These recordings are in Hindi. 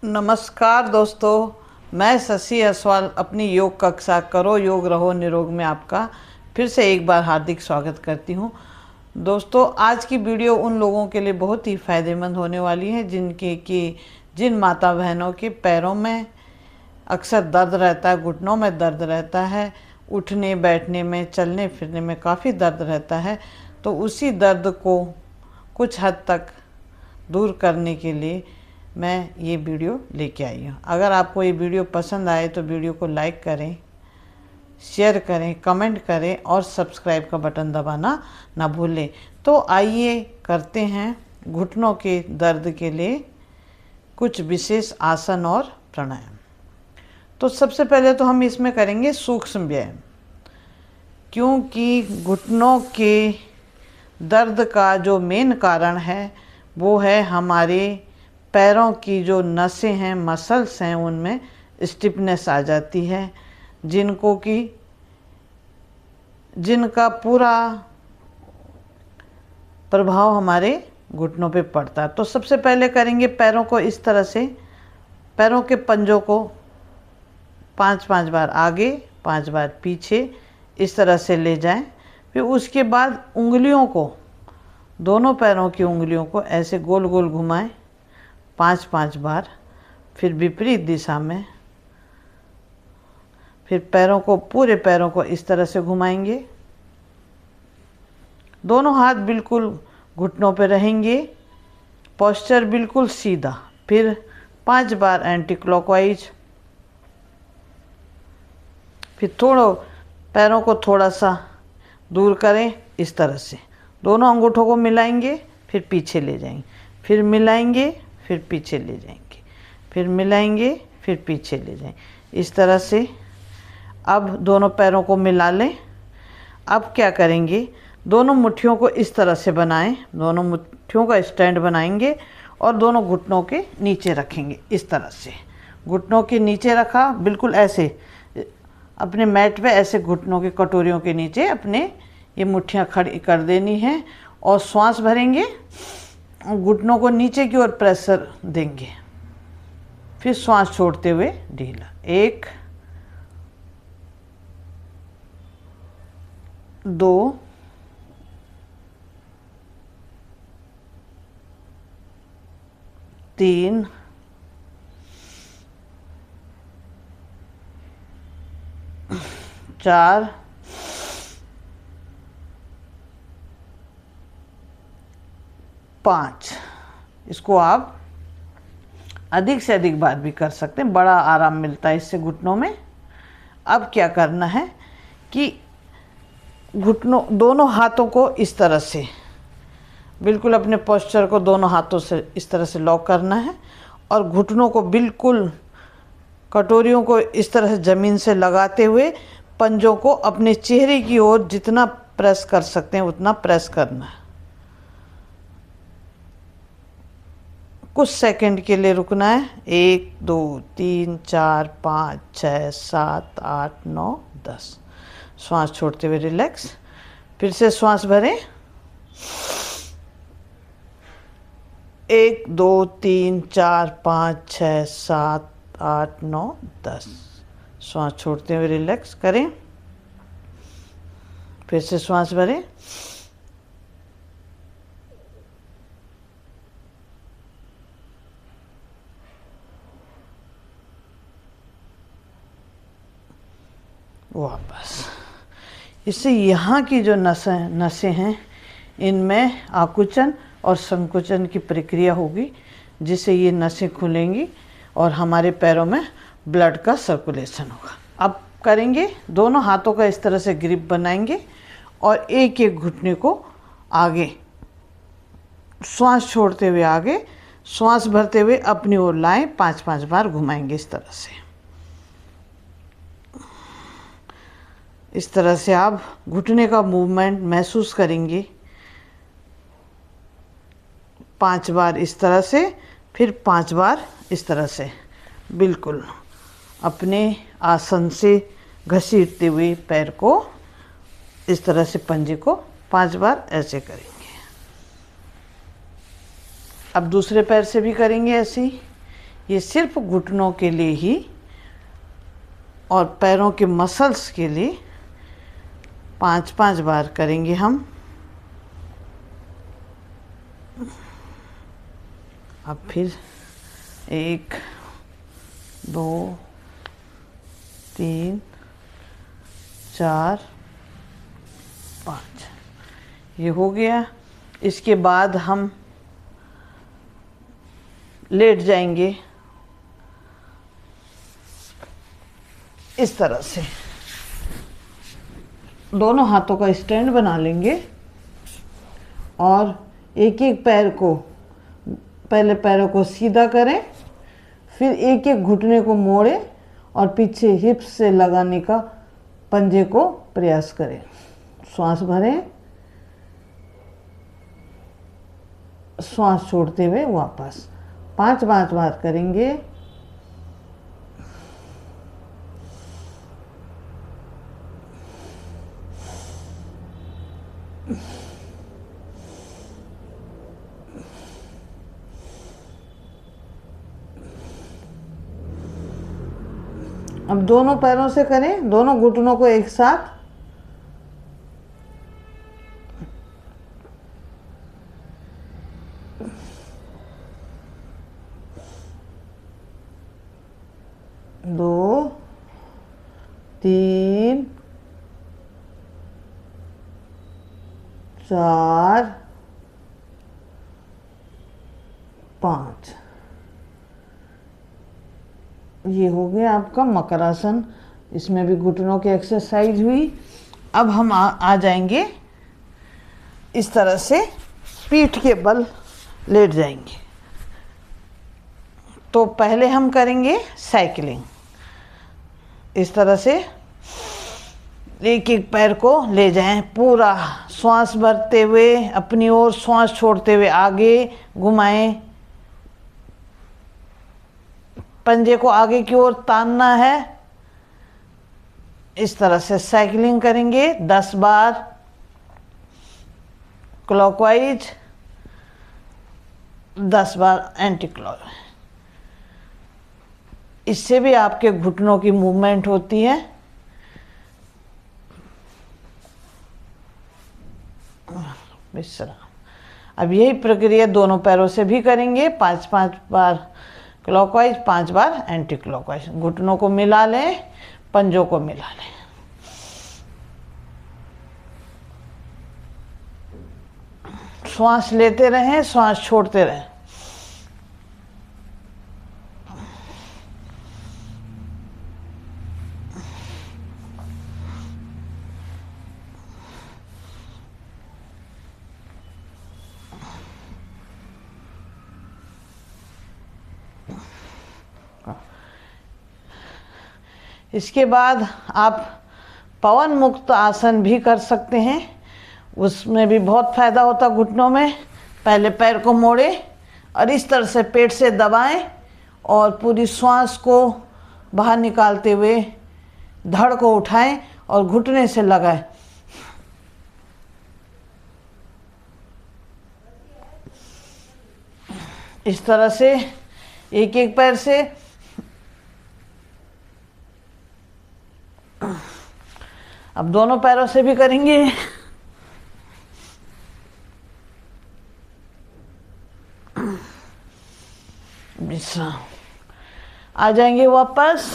नमस्कार दोस्तों, मैं शशि असवाल अपनी योग कक्षा करो योग रहो निरोग में आपका फिर से एक बार हार्दिक स्वागत करती हूँ। दोस्तों, आज की वीडियो उन लोगों के लिए बहुत ही फ़ायदेमंद होने वाली है जिन माता बहनों के पैरों में अक्सर दर्द रहता है, घुटनों में दर्द रहता है, उठने बैठने में चलने फिरने में काफ़ी दर्द रहता है। तो उसी दर्द को कुछ हद तक दूर करने के लिए मैं ये वीडियो लेके आई हूँ। अगर आपको ये वीडियो पसंद आए तो वीडियो को लाइक करें, शेयर करें, कमेंट करें और सब्सक्राइब का बटन दबाना ना भूलें। तो आइए करते हैं घुटनों के दर्द के लिए कुछ विशेष आसन और प्राणायाम। तो सबसे पहले तो हम इसमें करेंगे सूक्ष्म व्यायाम, क्योंकि घुटनों के दर्द का जो मेन कारण है वो है हमारे पैरों की जो नसें हैं, मसल्स हैं, उनमें स्टिफनेस आ जाती है, जिनका पूरा प्रभाव हमारे घुटनों पे पड़ता है। तो सबसे पहले करेंगे पैरों को इस तरह से, पैरों के पंजों को 5-5 बार आगे, 5 बार पीछे इस तरह से ले जाएं। फिर उसके बाद उंगलियों को, दोनों पैरों की उंगलियों को ऐसे गोल गोल घुमाएं 5-5 बार, फिर विपरीत दिशा में। फिर पूरे पैरों को इस तरह से घुमाएंगे। दोनों हाथ बिल्कुल घुटनों पे रहेंगे, पोस्चर बिल्कुल सीधा। फिर 5 बार एंटी क्लॉकवाइज। फिर पैरों को थोड़ा सा दूर करें इस तरह से, दोनों अंगूठों को मिलाएंगे, फिर पीछे ले जाएंगे, फिर मिलाएंगे, फिर पीछे ले जाएंगे, फिर मिलाएंगे, फिर पीछे ले जाएंगे, इस तरह से। अब दोनों पैरों को मिला लें। अब क्या करेंगे, दोनों मुट्ठियों को इस तरह से बनाएं, दोनों मुट्ठियों का स्टैंड बनाएंगे और दोनों घुटनों के नीचे रखेंगे इस तरह से। घुटनों के नीचे रखा, बिल्कुल ऐसे अपने मैट पे ऐसे घुटनों के कटोरियों के नीचे अपने ये मुट्ठियाँ खड़ी कर देनी है और श्वास भरेंगे, घुटनों को नीचे की ओर प्रेशर देंगे, फिर श्वास छोड़ते हुए ढीला। 1 2 3 4 5। इसको आप अधिक से अधिक बार भी कर सकते हैं, बड़ा आराम मिलता है इससे घुटनों में। अब क्या करना है कि दोनों हाथों को इस तरह से बिल्कुल अपने पोस्चर को दोनों हाथों से इस तरह से लॉक करना है और घुटनों को बिल्कुल कटोरियों को इस तरह से ज़मीन से लगाते हुए पंजों को अपने चेहरे की ओर जितना प्रेस कर सकते हैं उतना प्रेस करना है। कुछ सेकंड के लिए रुकना है। 1 2 3 4 5 6 7 8 9 10। श्वास छोड़ते हुए रिलैक्स। फिर से श्वास भरें। 1 2 3 4 5 6 7 8 9 10। श्वास छोड़ते हुए रिलैक्स करें। फिर से श्वास भरें। वापस। इससे यहाँ की जो नसें हैं इनमें आकुंचन और संकुचन की प्रक्रिया होगी, जिससे ये नसें खुलेंगी और हमारे पैरों में ब्लड का सर्कुलेशन होगा। अब करेंगे, दोनों हाथों का इस तरह से ग्रिप बनाएंगे और एक एक घुटने को आगे, श्वास छोड़ते हुए आगे, श्वास भरते हुए अपनी ओर लाएं, 5-5 बार घुमाएंगे इस तरह से। इस तरह से आप घुटने का मूवमेंट महसूस करेंगे। 5 बार इस तरह से, फिर 5 बार इस तरह से, बिल्कुल अपने आसन से घसीटते हुए पैर को इस तरह से, पंजे को 5 बार ऐसे करेंगे। अब दूसरे पैर से भी करेंगे ऐसे ही। ये सिर्फ घुटनों के लिए ही और पैरों के मसल्स के लिए 5-5 बार करेंगे हम। अब फिर 1 2 3 4 5 ये हो गया। इसके बाद हम लेट जाएंगे इस तरह से, दोनों हाथों का स्टैंड बना लेंगे और एक एक पैर को, पहले पैरों को सीधा करें, फिर एक एक घुटने को मोड़े और पीछे हिप्स से लगाने का पंजे को प्रयास करें। श्वास भरें, श्वास छोड़ते हुए वापस 5-5 बार करेंगे। अब दोनों पैरों से करें, दोनों घुटनों को एक साथ। दो, 3, 4, 5 ये हो गया आपका मकरासन। इसमें भी घुटनों की एक्सरसाइज हुई। अब हम आ जाएंगे इस तरह से, पीठ के बल लेट जाएंगे। तो पहले हम करेंगे साइकिलिंग। इस तरह से एक एक पैर को ले जाएं, पूरा श्वास भरते हुए अपनी ओर, श्वास छोड़ते हुए आगे घुमाएं। पंजे को आगे की ओर तानना है। इस तरह से साइकिलिंग करेंगे 10 बार क्लॉकवाइज, 10 बार एंटी क्लॉकवाइज। इससे भी आपके घुटनों की मूवमेंट होती है। विश्राम। अब यही प्रक्रिया दोनों पैरों से भी करेंगे, 5-5 बार क्लॉकवाइज, 5 बार एंटी क्लॉकवाइज। घुटनों को मिला लें, पंजों को मिला लें। श्वास लेते रहें, श्वास छोड़ते रहें। इसके बाद आप पवन मुक्त आसन भी कर सकते हैं, उसमें भी बहुत फायदा होता घुटनों में। पहले पैर को मोड़े और इस तरह से पेट से दबाएं और पूरी श्वास को बाहर निकालते हुए धड़ को उठाएं और घुटने से लगाएं। इस तरह से एक एक पैर से। अब दोनों पैरों से भी करेंगे। विश्राम। आ जाएंगे वापस।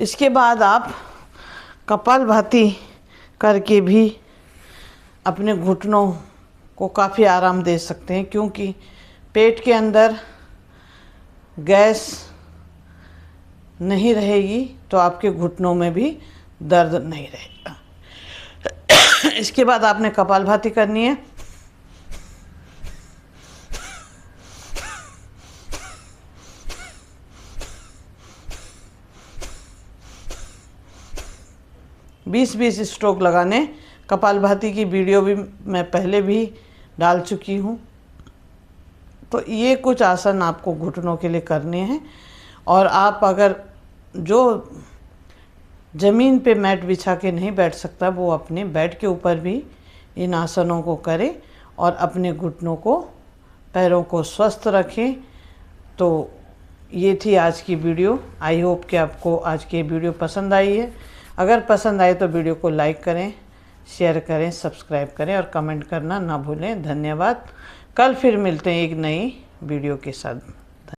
इसके बाद आप कपालभाति करके भी अपने घुटनों को काफ़ी आराम दे सकते हैं, क्योंकि पेट के अंदर गैस नहीं रहेगी तो आपके घुटनों में भी दर्द नहीं रहेगा। इसके बाद आपने कपालभाति करनी है। बीस 20 स्ट्रोक लगाने। कपालभाति की वीडियो भी मैं पहले भी डाल चुकी हूँ। तो ये कुछ आसन आपको घुटनों के लिए करने हैं। और आप अगर जो ज़मीन पे मैट बिछा के नहीं बैठ सकता, वो अपने बेड के ऊपर भी इन आसनों को करे और अपने घुटनों को पैरों को स्वस्थ रखें। तो ये थी आज की वीडियो। आई होप कि आपको आज की वीडियो पसंद आई है। अगर पसंद आए तो वीडियो को लाइक करें, शेयर करें, सब्सक्राइब करें और कमेंट करना ना भूलें। धन्यवाद। कल फिर मिलते हैं एक नई वीडियो के साथ।